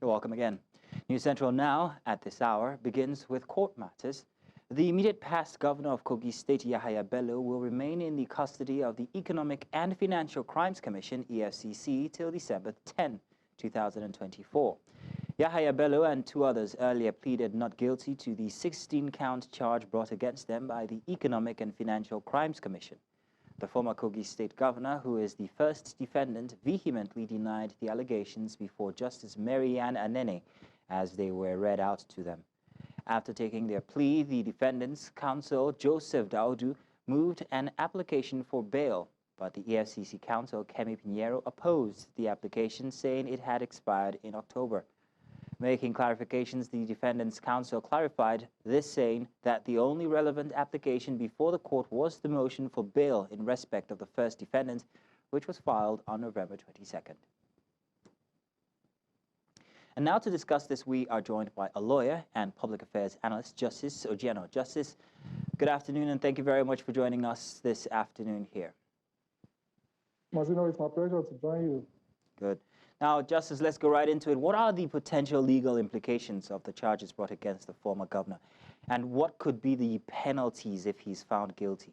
You're welcome again. News Central now, at this hour, begins with court matters. The immediate past Governor of Kogi State, Yahaya Bello, will remain in the custody of the Economic and Financial Crimes Commission, EFCC, till December 10, 2024. Yahaya Bello and two others earlier pleaded not guilty to the 16-count charge brought against them by the Economic and Financial Crimes Commission. The former Kogi State governor, who is the first defendant, vehemently denied the allegations before Justice Marianne Anene as they were read out to them. After taking their plea, the defendants' counsel, Joseph Daudu, moved an application for bail, but the EFCC counsel, Kemi Pinheiro, opposed the application, saying it had expired in October. Making clarifications, the defendants' counsel clarified this, saying that the only relevant application before the court was the motion for bail in respect of the first defendant, which was filed on November 22nd. And now to discuss this, we are joined by a lawyer and public affairs analyst, Justice Ojienoh. Justice, good afternoon, and thank you very much for joining us this afternoon here. Mazino, it's my pleasure to join you. Good. Now, Justice, let's go right into it. What are the potential legal implications of the charges brought against the former governor? And what could be the penalties if he's found guilty?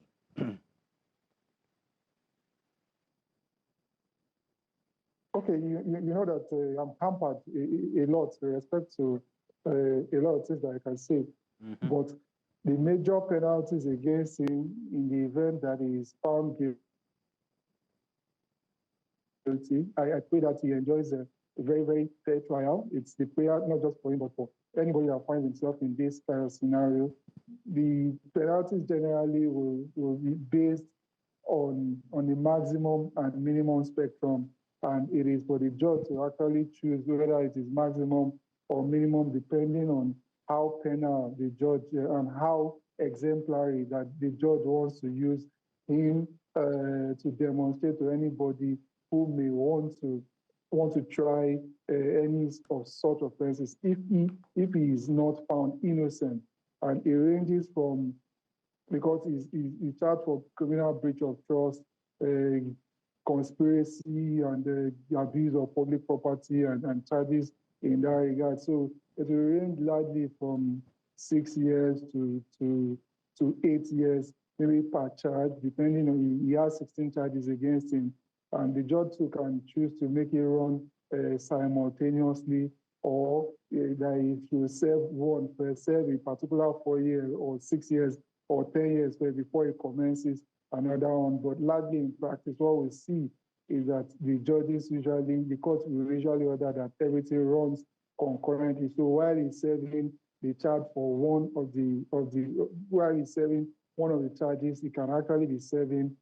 Okay, you know that I'm hampered a lot with respect to a lot of things that I can say. But the major penalties against him in the event that he is found guilty, I pray that he enjoys a very, very fair trial. It's the prayer not just for him, but for anybody that finds himself in this kind of scenario. The penalties generally will be based on the maximum and minimum spectrum, and it is for the judge to actually choose whether it is maximum or minimum, depending on how penal the judge and how exemplary that the judge wants to use him to demonstrate to anybody who may want to try any of such offenses if he is not found innocent. And it ranges from, because he's charged for criminal breach of trust, conspiracy, and the abuse of public property and charges in that regard. So it will range largely from 6 years to 8 years, maybe per charge, depending on, he has 16 charges against him. And the judge too can choose to make it run simultaneously, or that if you serve a particular 4 years or 6 years or 10 years before it commences another one. But largely in practice, what we see is that the judges usually, the court will usually order that everything runs concurrently. So while he's serving the charge for while he's serving one of the charges, he can actually be serving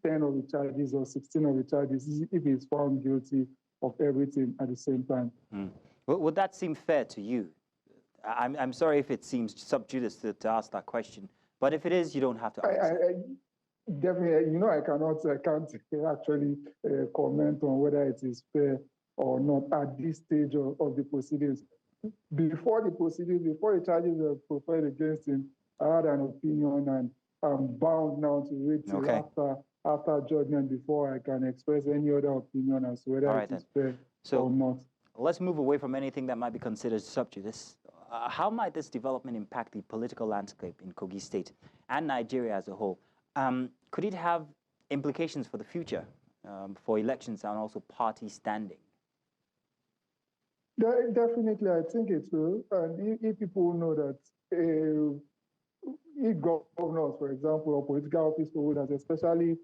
10 of the charges or 16 of the charges if he's found guilty of everything at the same time. Would that seem fair to you? I'm sorry if it seems sub judice to ask that question, but if it is, you don't have to answer. Definitely, I can't actually comment on whether it is fair or not at this stage of the proceedings. Before the charges were profiled against him, I had an opinion, and I'm bound now to wait till after judgment before I can express any other opinion as to whether it is fair or not. Let's move away from anything that might be considered sub judice. How might this development impact the political landscape in Kogi State and Nigeria as a whole? Could it have implications for the future, for elections and also party standing? Definitely, I think it will. And if people know that if governors, for example, or political office holders, especially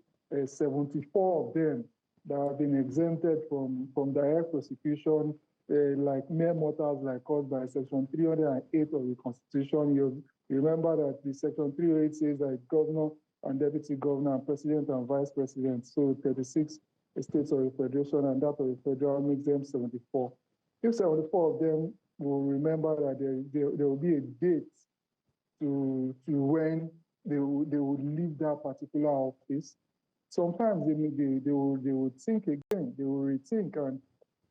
74 of them that have been exempted from direct prosecution, like mere mortals like us by Section 308 of the Constitution. You remember that the Section 308 says that governor and deputy governor and president and vice president, so 36 states of the federation, and that of the federal makes them 74. If 74 of them will remember that there will be a date to when they would leave that particular office, sometimes they will think again, they will rethink. And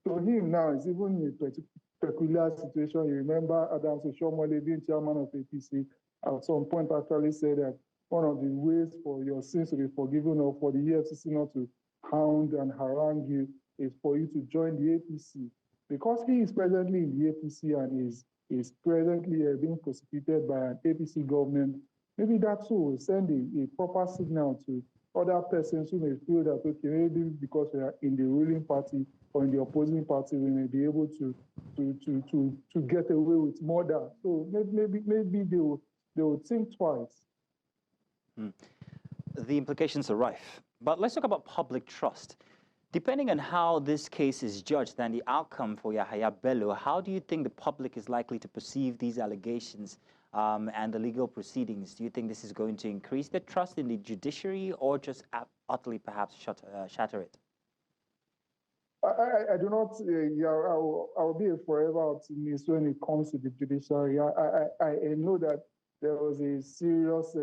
to him now, it's even a peculiar situation. You remember Adams Oshomole, being chairman of APC, at some point actually said that one of the ways for your sins to be forgiven or for the EFCC not to hound and harangue you is for you to join the APC. because he is presently in the APC and is presently being prosecuted by an APC government, maybe that too will send a proper signal to other persons who may feel that, okay, maybe because we are in the ruling party or in the opposing party, we may be able to get away with murder. So maybe they will think twice. The implications are rife. But let's talk about public trust. Depending on how this case is judged and the outcome for Yahaya Bello, how do you think the public is likely to perceive these allegations and the legal proceedings? Do you think this is going to increase the trust in the judiciary or just utterly perhaps shatter it? I do not, I will be a forever optimist when it comes to the judiciary. I know that there's been serious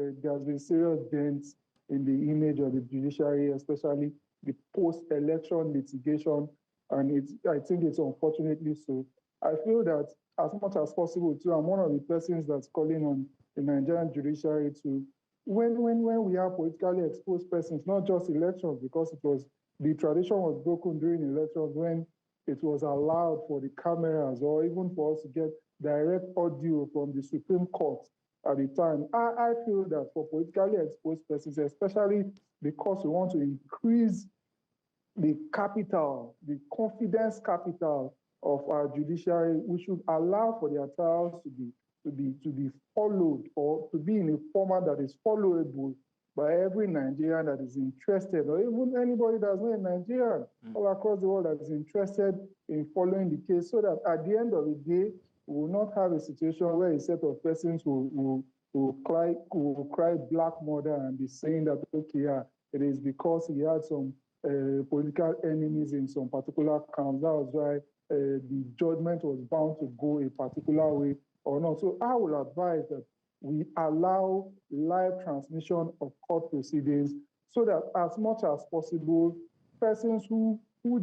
dents in the image of the judiciary, especially the post-election litigation, and I think it's unfortunately so. I feel that as much as possible too, I'm one of the persons that's calling on the Nigerian judiciary to, when we have politically exposed persons, not just elections, because the tradition was broken during elections when it was allowed for the cameras or even for us to get direct audio from the Supreme Court at the time. I feel that for politically exposed persons, especially because we want to increase the capital, the confidence capital of our judiciary, we should allow for their trials to be followed or to be in a format that is followable by every Nigerian that is interested, or even anybody that's not a Nigerian all across the world that is interested in following the case, so that at the end of the day, we will not have a situation where a set of persons will cry black murder and be saying that, okay, yeah, it is because he had some political enemies in some particular camps. That was why the judgment was bound to go a particular way or not. So I will advise that we allow live transmission of court proceedings so that as much as possible, persons who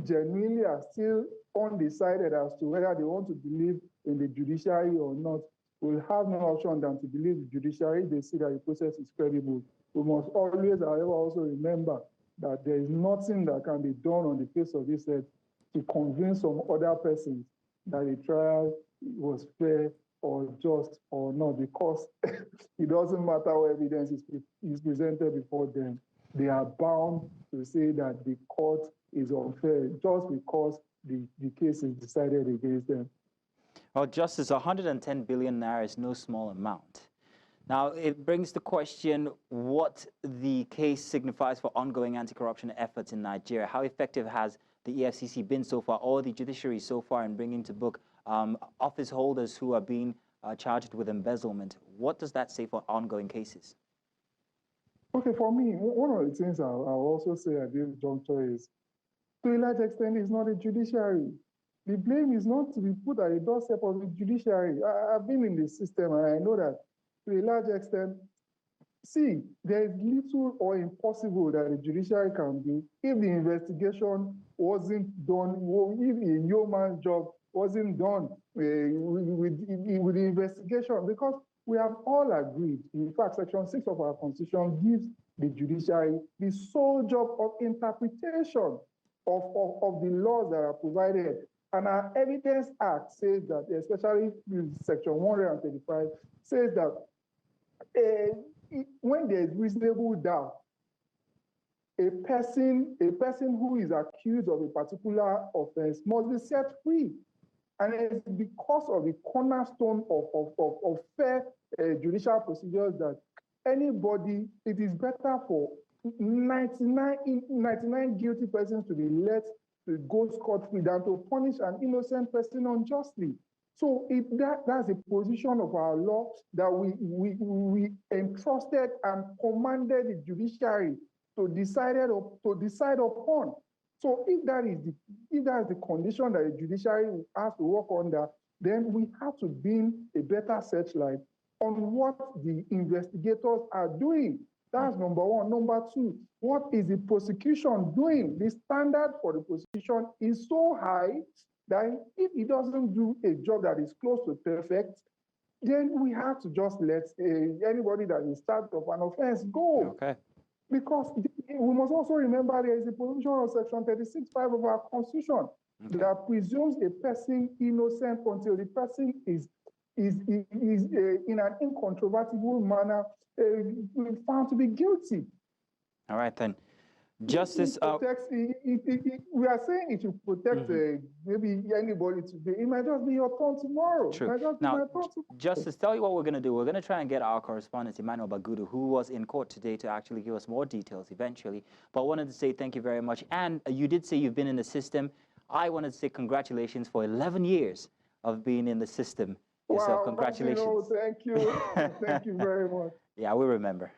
genuinely are still undecided as to whether they want to believe in the judiciary or not will have no option than to believe the judiciary if they see that the process is credible. We must always, however, also remember that there is nothing that can be done on the face of this earth to convince some other persons that the trial was fair or just or not, because it doesn't matter what evidence is presented before them. They are bound to say that the court is unfair just because the case is decided against them. Well, Justice, 110 billion naira is no small amount. Now, it brings the question what the case signifies for ongoing anti-corruption efforts in Nigeria. How effective has the EFCC been so far, or the judiciary so far, in bringing to book office holders who are being charged with embezzlement? What does that say for ongoing cases? Okay, for me, one of the things I'll also say at this juncture is, to a large extent, it's not the judiciary. The blame is not to be put at the doorstep of the judiciary. I've been in the system and I know that to a large extent, see, there is little or impossible that the judiciary can do if the investigation wasn't done, if a yeoman's job wasn't done with the investigation, because we have all agreed. In fact, Section 6 of our Constitution gives the judiciary the sole job of interpretation of the laws that are provided. And our Evidence Act says that, especially Section 135, says that when there is reasonable doubt, a person who is accused of a particular offense must be set free. And it's because of the cornerstone of fair judicial procedures that it is better for 99 guilty persons to be let to go scot-free than to punish an innocent person unjustly. So that's a position of our law that we entrusted and commanded the judiciary to decide upon. So if that is the condition that the judiciary has to work under, then we have to bring a better searchlight on what the investigators are doing. That's number one. Number two, what is the prosecution doing? The standard for the prosecution is so high that if it doesn't do a job that is close to perfect, then we have to just let anybody that is charged of an offense go. Okay. Because we must also remember there is a provision of Section 36(5) of our Constitution Okay. That presumes a person innocent until the person is in an incontrovertible manner found to be guilty. All right, then. Justice, we are saying it should protect maybe anybody today. It might just be your turn tomorrow. True. Now, Justice, tell you what we're going to do. We're going to try and get our correspondent, Emmanuel Bagudu, who was in court today, to actually give us more details eventually. But I wanted to say thank you very much. And you did say you've been in the system. I wanted to say congratulations for 11 years of being in the system. Yourself. Wow, congratulations. Thank you. Thank you very much. Yeah, we remember.